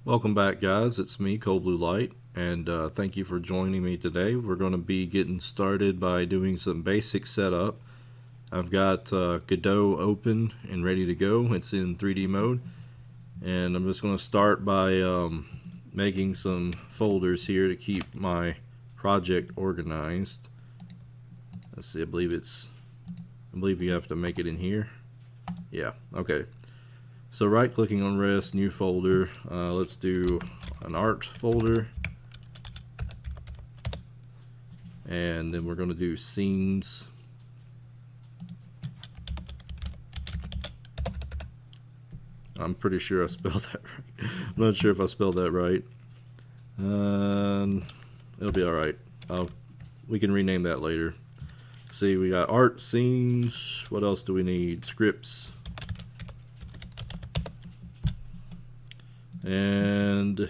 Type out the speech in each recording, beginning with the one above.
Welcome back, guys. It's me, Cold Blue Light, and thank you for joining me today. We're going to be getting started by doing some basic setup. I've got Godot open and ready to go. It's in 3D mode, and I'm just going to start by making some folders here to keep my project organized. Let's see. I believe you have to make it in here. Yeah. Okay. So right-clicking on Rest, new folder. Let's do an art folder, and then we're going to do scenes. I'm pretty sure I spelled that right. I'm not sure if I spelled that right. It'll be all right. We can rename that later. See, we got art, scenes. What else do we need? Scripts. And I'm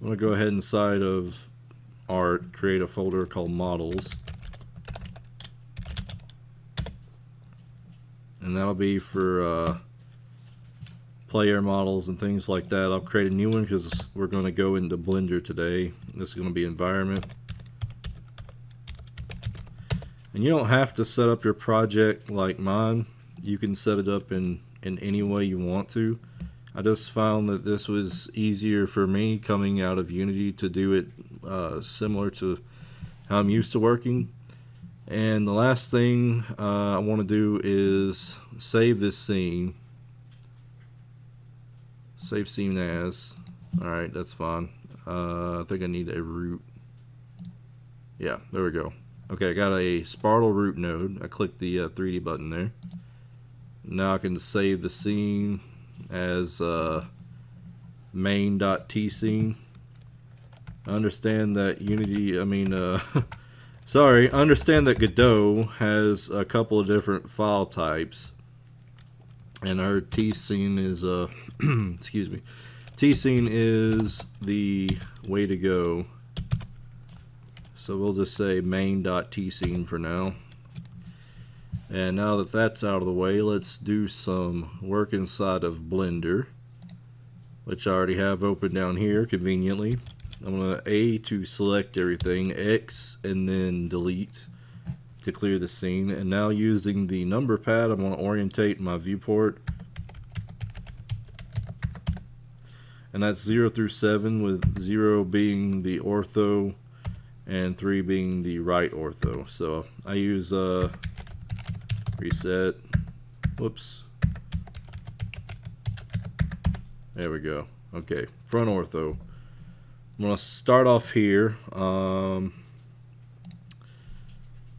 going to go ahead inside of art, create a folder called models. And that'll be for player models and things like that. I'll create a new one because we're going to go into Blender today. This is going to be environment. And you don't have to set up your project like mine. You can set it up in any way you want to. I just found that this was easier for me coming out of Unity to do it similar to how I'm used to working. And the last thing I want to do is save this scene. Save scene as. Alright, that's fine. I think I need a root. Yeah, there we go. Okay, I got a Spartle root node. I clicked the 3D button there. Now I can save the scene as main.tscene. I understand that I understand that Godot has a couple of different file types, and our tscene is excuse me, tscene is the way to go. So we'll just say main.tscene for now. And now that that's out of the way, let's do some work inside of Blender, which I already have open down here conveniently. I'm going to A to select everything, X, and then delete to clear the scene. And now using the number pad, I'm going to orientate my viewport. And that's 0 through 7, with 0 being the ortho and 3 being the right ortho. So I use reset. Whoops. There we go. Okay, front ortho. I'm going to start off here. Let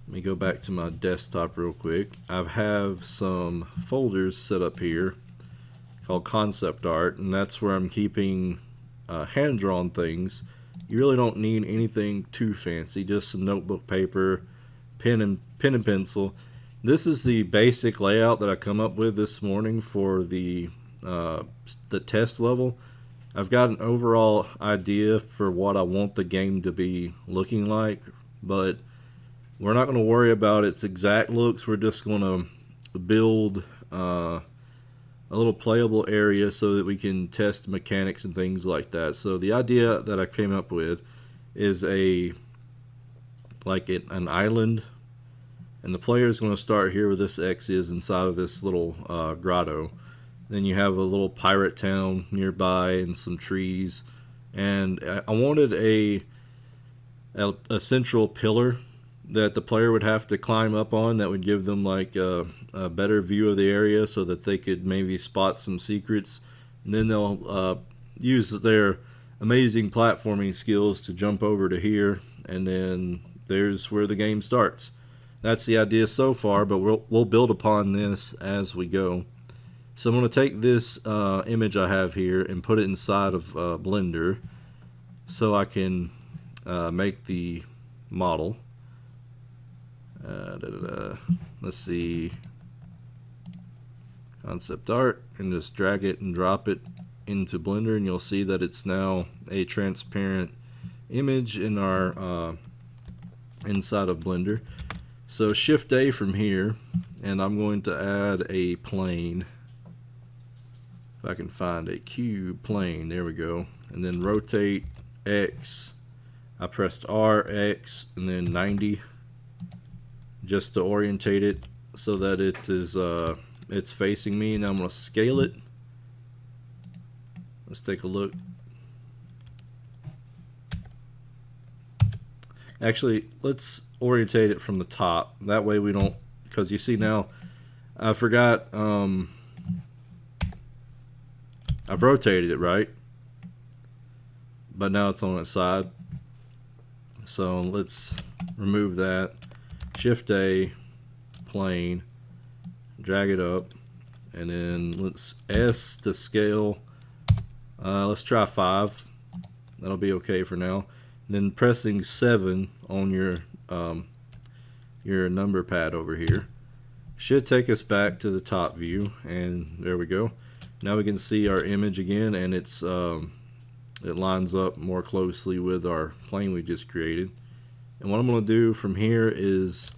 me go back to my desktop real quick. I have some folders set up here called concept art, and that's where I'm keeping hand-drawn things. You really don't need anything too fancy, just some notebook paper, pen and pencil. This is the basic layout that I come up with this morning for the test level. I've got an overall idea for what I want the game to be looking like, but we're not going to worry about its exact looks. We're just going to build a little playable area so that we can test mechanics and things like that. So the idea that I came up with is an island. And the player is going to start here where this X is inside of this little grotto. Then you have a little pirate town nearby and some trees. And I wanted a central pillar that the player would have to climb up on that would give them like a better view of the area so that they could maybe spot some secrets. And then they'll use their amazing platforming skills to jump over to here. And then there's where the game starts. That's the idea so far, but we'll build upon this as we go. So I'm going to take this image I have here and put it inside of Blender so I can make the model. Let's see, concept art, and just drag it and drop it into Blender, and you'll see that it's now a transparent image in our inside of Blender. So Shift A from here, and I'm going to add a plane. if I can find a cube plane, there we go. And then rotate X. I pressed R, X, and then 90 just to orientate it so that it is it's facing me. Now I'm going to scale it. Let's take a look. Actually, let's orientate it from the top. That way we don't, because you see now, I forgot, I've rotated it, right? But now it's on its side. So let's remove that. Shift A, plane, drag it up, and then let's S to scale. Let's try 5. That'll be okay for now. And then pressing 7 on your number pad over here should take us back to the top view, and there we go. Now we can see our image again, and it's it lines up more closely with our plane we just created. And what I'm going to do from here is,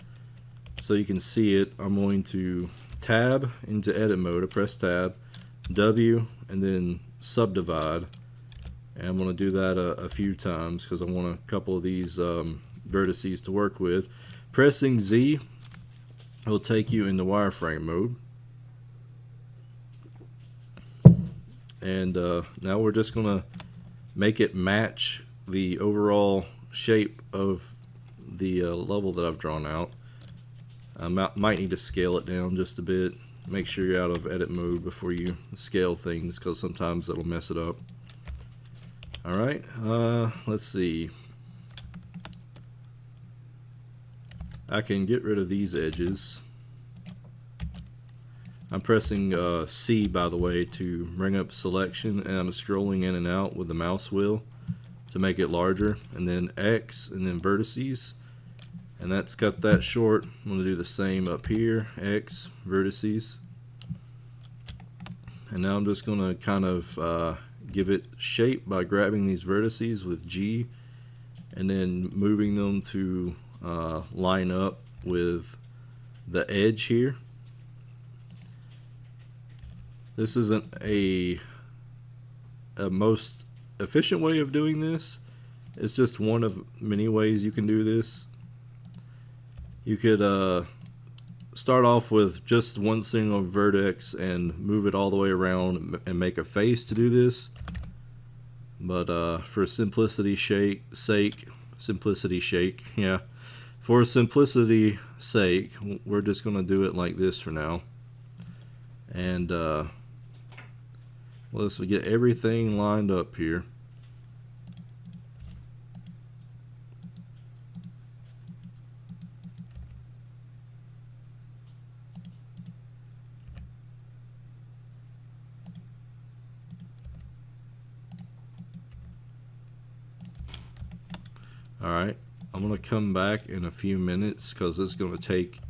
so you can see it, I'm going to tab into edit mode. I press tab, W, and then subdivide. And I'm going to do that a few times because I want a couple of these vertices to work with. Pressing Z will take you into wireframe mode. And now we're just going to make it match the overall shape of the level that I've drawn out. I might need to scale it down just a bit. Make sure you're out of edit mode before you scale things, because sometimes it'll mess it up. Alright, let's see. I can get rid of these edges. I'm pressing C, by the way, to bring up selection, and I'm scrolling in and out with the mouse wheel to make it larger, and then X, and then vertices, and that's cut that short. I'm going to do the same up here, X, vertices, and now I'm just going to kind of give it shape by grabbing these vertices with G, and then moving them to line up with the edge here. This isn't a most efficient way of doing this. It's just one of many ways you can do this. You could start off with just one single vertex and move it all the way around and make a face to do this. But for simplicity's sake, we're just going to do it like this for now. And let's get everything lined up here. Alright, I'm going to come back in a few minutes because it's going to take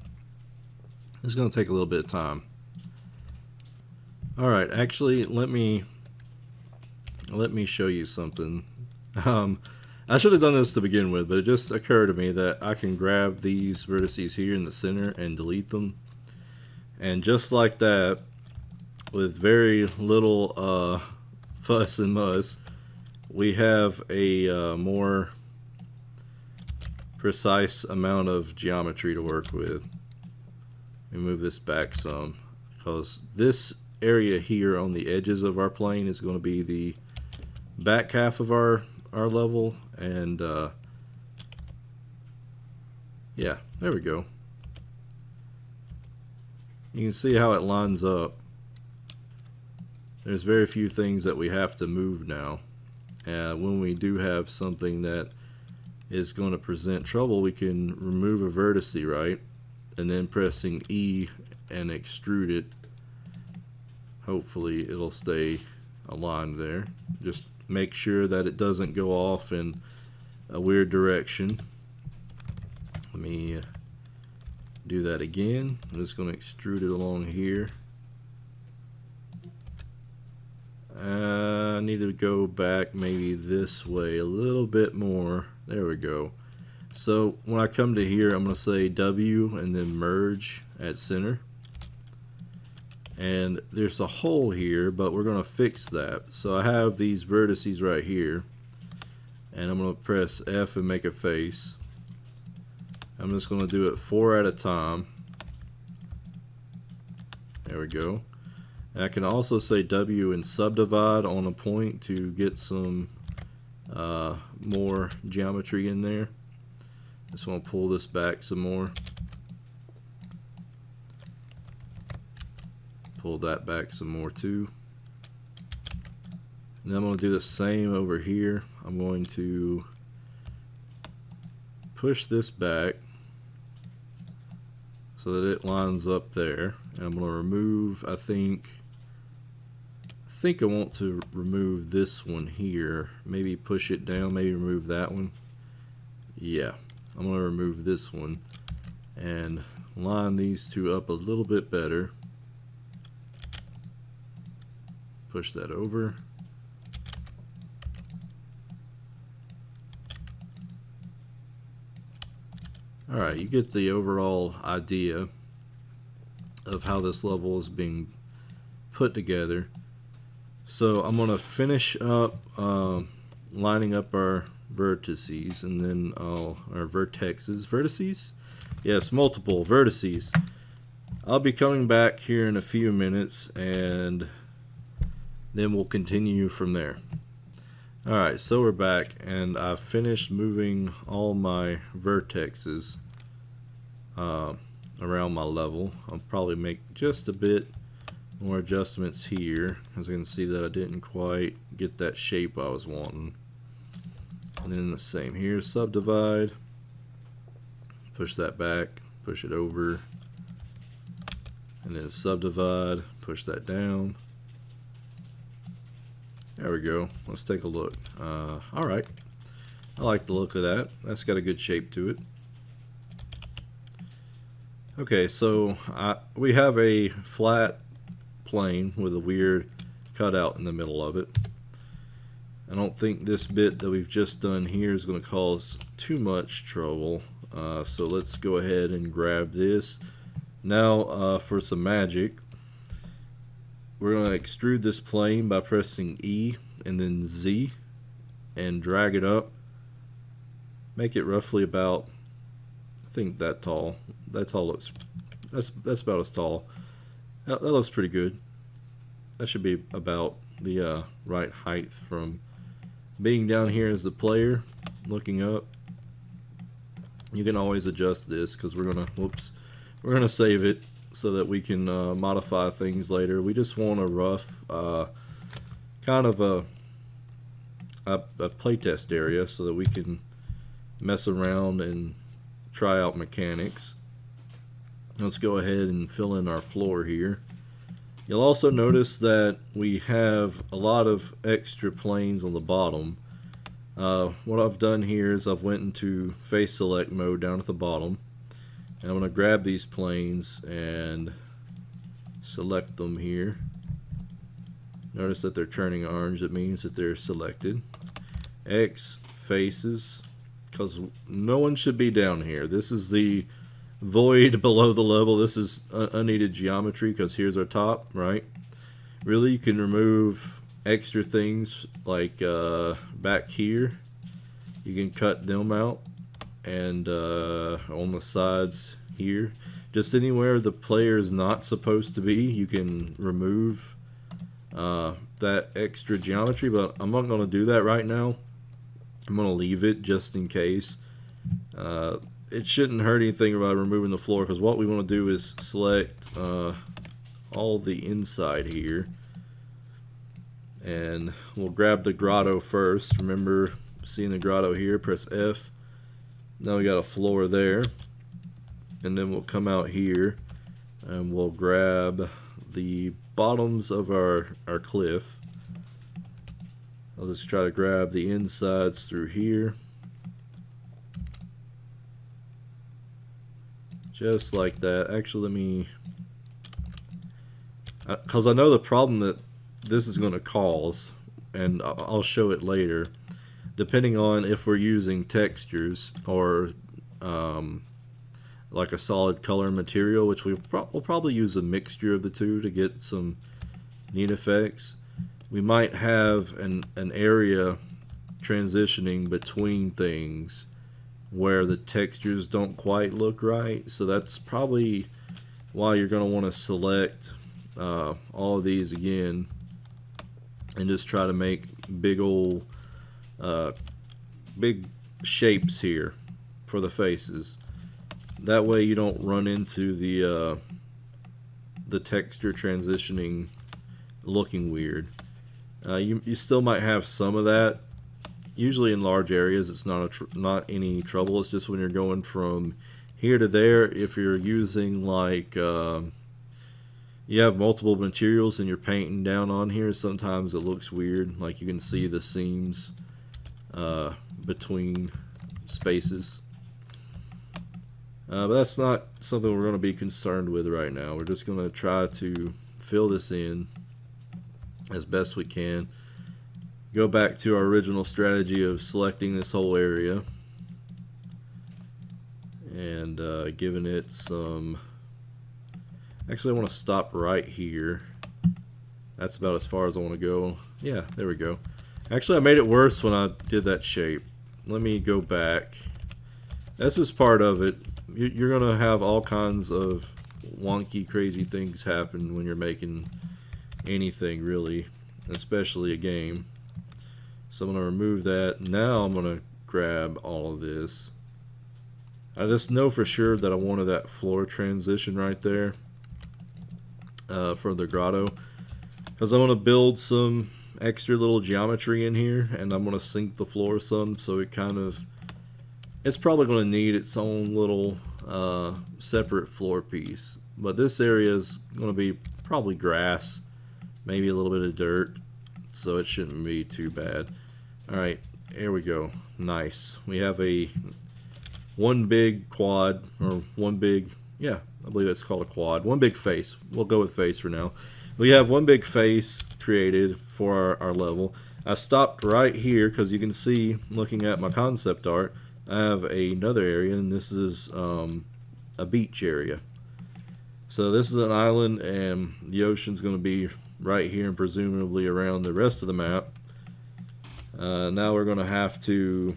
a little bit of time. Alright, actually let me show you something. I should have done this to begin with, but it just occurred to me that I can grab these vertices here in the center and delete them. And just like that, with very little fuss and muss, we have a more precise amount of geometry to work with. Let me move this back some, because this area here on the edges of our plane is going to be the back half of our level, and yeah, there we go. You can see how it lines up. There's very few things that we have to move now. When we do have something that is going to present trouble, we can remove a vertex, right? And then pressing E and extrude it. Hopefully it'll stay aligned there. Just make sure that it doesn't go off in a weird direction. Let me do that again. I'm just going to extrude it along here. I need to go back maybe this way a little bit more. There we go. So when I come to here, I'm going to say W and then merge at center. and there's a hole here, but we're going to fix that. So I have these vertices right here, and I'm going to press F and make a face. I'm just going to do it 4 at a time. There we go. And I can also say W and subdivide on a point to get some more geometry in there. Just want to pull this back some more. Pull that back some more too. And I'm going to do the same over here. I'm going to push this back so that it lines up there. And I'm going to remove, I think I want to remove this one here. Maybe push it down, maybe remove that one. Yeah, I'm going to remove this one and line these two up a little bit better. Push that over. Alright, you get the overall idea of how this level is being put together. So I'm going to finish up lining up our vertices, and then our vertices? Yes, multiple vertices. I'll be coming back here in a few minutes, and then we'll continue from there. Alright, so we're back, and I've finished moving all my vertexes around my level. I'll probably make just a bit more adjustments here, as you can see that I didn't quite get that shape I was wanting. And then the same here, subdivide, push that back, push it over, and then subdivide, push that down. There we go. Let's take a look. Alright, I like the look of that. That's got a good shape to it. Okay, so we have a flat plane with a weird cutout in the middle of it. I don't think this bit that we've just done here is going to cause too much trouble. So let's go ahead and grab this. Now for some magic, we're going to extrude this plane by pressing E and then Z and drag it up. Make it roughly about, I think that tall. That tall looks, that's about as tall. That looks pretty good. That should be about the right height from being down here as the player looking up. You can always adjust this because we're gonna save it so that we can modify things later. We just want a rough kind of a playtest area so that we can mess around and try out mechanics. Let's go ahead and fill in our floor here. You'll also notice that we have a lot of extra planes on the bottom. What I've done here is I've went into face select mode down at the bottom, and I'm going to grab these planes and select them here. Notice that they're turning orange. It means that they're selected. X faces, because no one should be down here. This is the void below the level. This is unneeded geometry because here's our top, right? Really, you can remove extra things like back here. You can cut them out, and on the sides here, just anywhere the player is not supposed to be, you can remove that extra geometry. But I'm not going to do that right now. I'm going to leave it just in case. It shouldn't hurt anything about removing the floor, because what we want to do is select all the inside here, and we'll grab the grotto first. Remember seeing the grotto here, press F. Now we got a floor there, and then we'll come out here and we'll grab the bottoms of our cliff. I'll just try to grab the insides through here. Just like that. Actually, let me, because I know the problem that this is going to cause, and I'll show it later, depending on if we're using textures or like a solid color material, which we'll probably use a mixture of the two to get some neat effects. We might have an area transitioning between things where the textures don't quite look right, so that's probably why you're going to want to select all of these again and just try to make big old big shapes here for the faces. That way you don't run into the texture transitioning looking weird. You still might have some of that. Usually in large areas it's not any trouble. It's just when you're going from here to there, if you're using like you have multiple materials and you're painting down on here, sometimes it looks weird. Like you can see the seams between spaces. But that's not something we're going to be concerned with right now. We're just going to try to fill this in as best we can. Go back to our original strategy of selecting this whole area and giving it some... Actually, I want to stop right here. That's about as far as I want to go. Yeah, there we go. Actually, I made it worse when I did that shape. Let me go back. This is part of it. You're going to have all kinds of wonky, crazy things happen when you're making anything, really, especially a game. So I'm going to remove that. Now I'm going to grab all of this. I just know for sure that I wanted that floor transition right there for the grotto, because I want to build some extra little geometry in here, and I'm going to sink the floor some, so it kind of... It's probably going to need its own little separate floor piece. But this area is going to be probably grass, maybe a little bit of dirt, so it shouldn't be too bad. Alright, here we go. Nice. We have one big quad, or one big, yeah, I believe that's called a quad. One big face. We'll go with face for now. We have one big face created for our level. I stopped right here because you can see, looking at my concept art, I have another area, and this is a beach area. So this is an island, and the ocean's going to be right here and presumably around the rest of the map. Now we're going to have to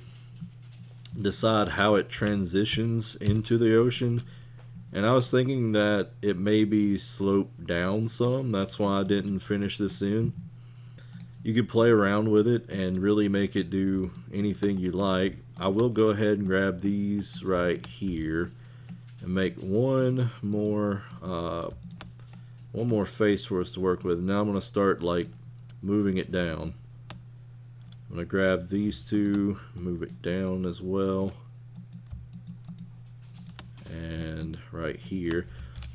decide how it transitions into the ocean. And I was thinking that it may be sloped down some. That's why I didn't finish this in. You could play around with it and really make it do anything you like. I will go ahead and grab these right here and make one more face for us to work with. Now I'm going to start like moving it down. I'm going to grab these two, move it down as well, and right here.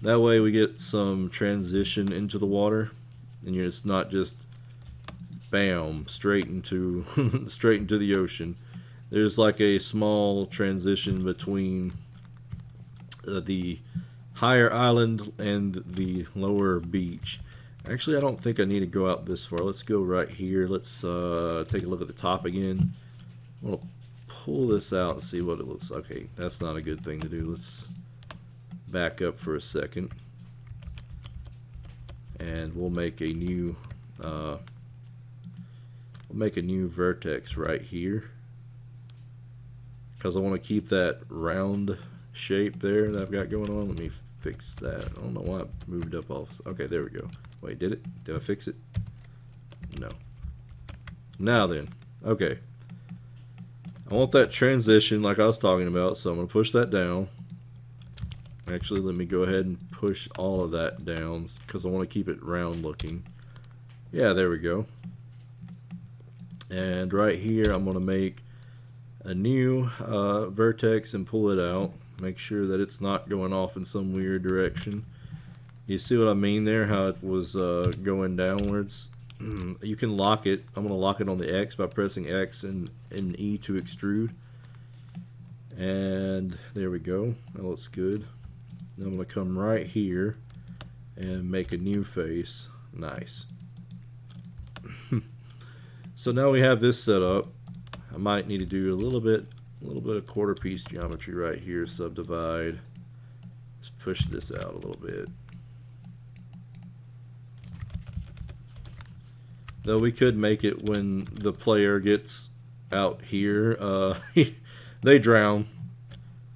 That way we get some transition into the water, and you're just not just bam straight into straight into the ocean. There's like a small transition between the higher island and the lower beach. Actually, I don't think I need to go out this far. Let's go right here. Let's take a look at the top again. I'm going to pull this out and see what it looks like. Okay, that's not a good thing to do. Let's back up for a second. And we'll make a new vertex right here, because I want to keep that round shape there that I've got going on. Let me fix that. I don't know why I moved up off. Okay, there we go. Wait, did it? Did I fix it? No. Now then, okay. I want that transition like I was talking about, so I'm going to push that down. Actually, let me go ahead and push all of that down because I want to keep it round looking. Yeah, there we go. And right here, I'm going to make a new vertex and pull it out. Make sure that it's not going off in some weird direction. You see what I mean there? How it was going downwards? You can lock it. I'm going to lock it on the X by pressing X and E to extrude. And there we go. That looks good. Then I'm going to come right here and make a new face. Nice. So now we have this set up. I might need to do a little bit of quarter piece geometry right here. Subdivide. push this out a little bit. Though we could make it when the player gets out here, they drown.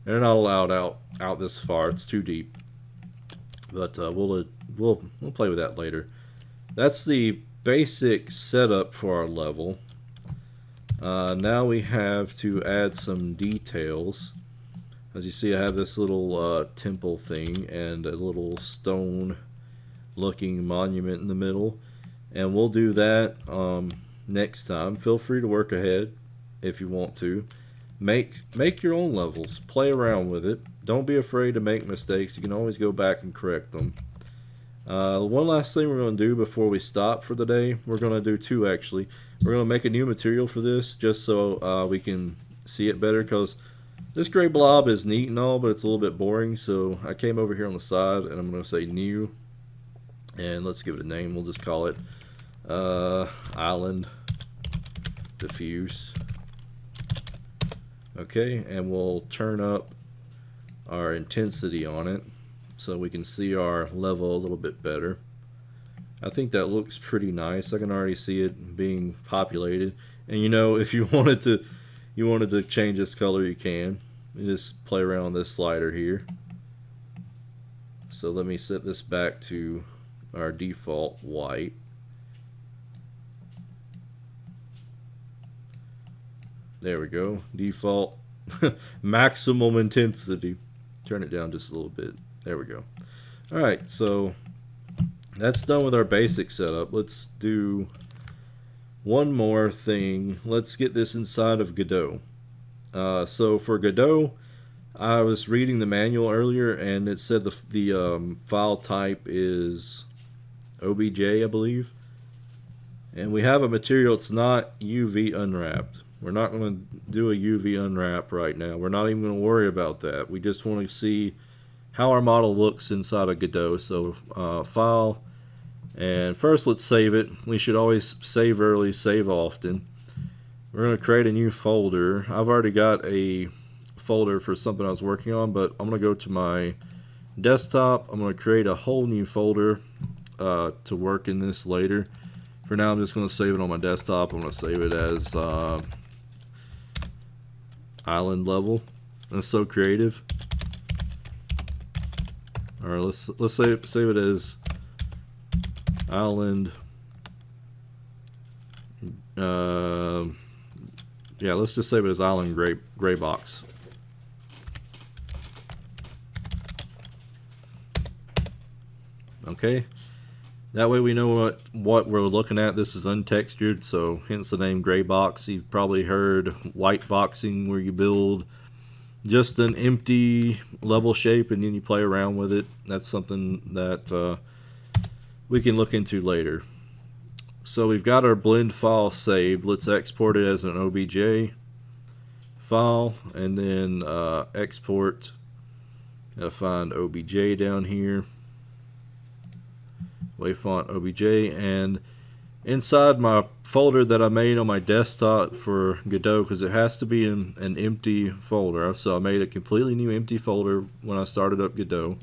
They're not allowed out this far. It's too deep. But we'll play with that later. That's the basic setup for our level. Now we have to add some details. As you see, I have this little temple thing and a little stone looking monument in the middle, and we'll do that next time. Feel free to work ahead if you want to. Make your own levels. Play around with it. Don't be afraid to make mistakes. You can always go back and correct them. One last thing we're going to do before we stop for the day. We're going to do two, actually. We're going to make a new material for this just so we can see it better, because this gray blob is neat and all, but it's a little bit boring. So I came over here on the side and I'm going to say new, and let's give it a name. We'll just call it Island Diffuse. Okay, and we'll turn up our intensity on it so we can see our level a little bit better. I think that looks pretty nice. I can already see it being populated. And you know, if you wanted to change this color, you can. You just play around with this slider here. So let me set this back to our default white. There we go. Default maximum intensity. Turn it down just a little bit. There we go. Alright, so that's done with our basic setup. Let's do one more thing. Let's get this inside of Godot. So for Godot, I was reading the manual earlier, and it said the file type is OBJ, I believe. And we have a material. It's not UV unwrapped. We're not going to do a UV unwrap right now. We're not even going to worry about that. We just want to see how our model looks inside of Godot. So file, and first let's save it. We should always save early, save often. We're going to create a new folder. I've already got a folder for something I was working on, but I'm going to go to my desktop. I'm going to create a whole new folder to work in this later. For now, I'm just going to save it on my desktop. I'm going to save it as island level. That's so creative. All right, let's save it as island. Yeah, let's just save it as island gray box. Okay. That way we know what we're looking at. This is untextured, so hence the name gray box. You've probably heard white boxing, where you build just an empty level shape and then you play around with it. That's something that we can look into later. So we've got our blend file saved. Let's export it as an OBJ file, and then export. Gotta find OBJ down here. Wavefont OBJ, and inside my folder that I made on my desktop for Godot, because it has to be in an empty folder, so I made a completely new empty folder when I started up Godot.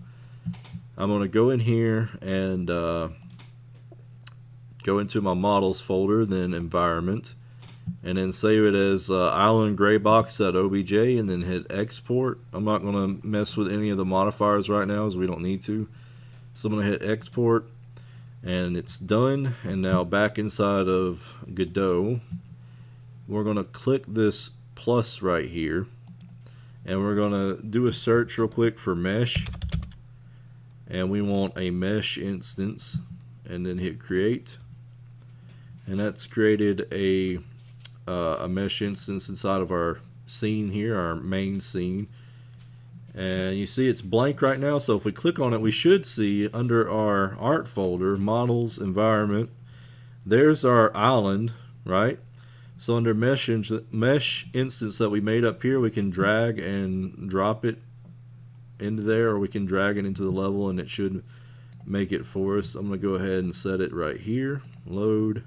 I'm going to go in here and go into my models folder, then environment, and then save it as island graybox.obj, and then hit export. I'm not going to mess with any of the modifiers right now, as we don't need to. So I'm going to hit export. And it's done. And now back inside of Godot, we're going to click this plus right here, and we're going to do a search real quick for mesh, and we want a mesh instance, and then hit create, and that's created a mesh instance inside of our scene here, our main scene. And you see it's blank right now, so if we click on it, we should see under our art folder, models, environment, there's our island, right? So under mesh instance that we made up here, we can drag and drop it into there, or we can drag it into the level and it should make it for us. I'm going to go ahead and set it right here. Load,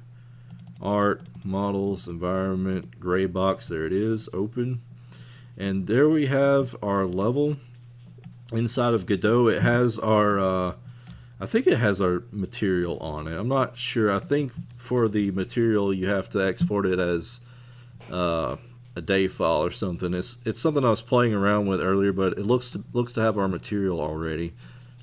art, models, environment, gray box, there it is, open. And there we have our level. inside of Godot, it has our I think it has our material on it. I'm not sure. I think for the material you have to export it as a DAV file or something. It's something I was playing around with earlier, but it looks to have our material already.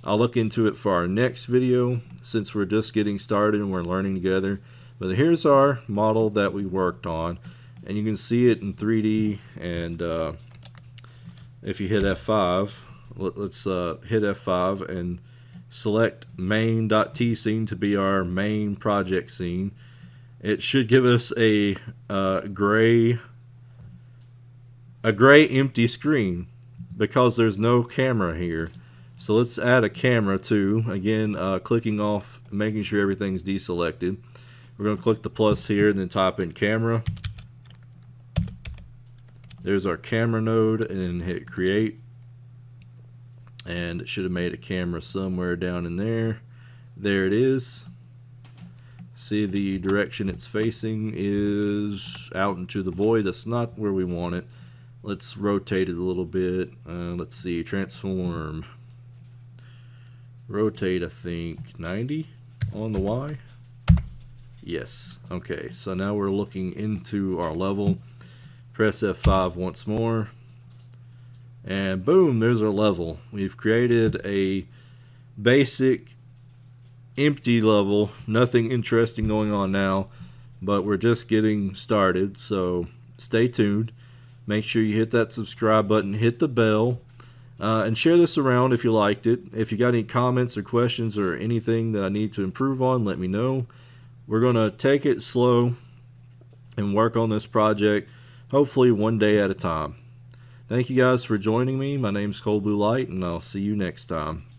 I'll look into it for our next video since we're just getting started and we're learning together. But here's our model that we worked on, and you can see it in 3D. And if you hit F5, let's hit F5 and select main.t scene to be our main project scene. It should give us a gray empty screen because there's no camera here. So let's add a camera too. Again, clicking off, making sure everything's deselected. We're going to click the plus here and then type in camera. There's our camera node, and hit create. And it should have made a camera somewhere down in there. There it is. See, the direction it's facing is out into the void. That's not where we want it. Let's rotate it a little bit. Let's see, transform. Rotate, I think 90 on the Y. Yes. Okay, so now we're looking into our level. Press F5 once more. And boom, there's our level. We've created a basic empty level. Nothing interesting going on now, but we're just getting started. So stay tuned. Make sure you hit that subscribe button, hit the bell. And share this around if you liked it. If you got any comments or questions or anything that I need to improve on, let me know. We're going to take it slow and work on this project, hopefully one day at a time. Thank you guys for joining me. My name's Cold Blue Light, and I'll see you next time.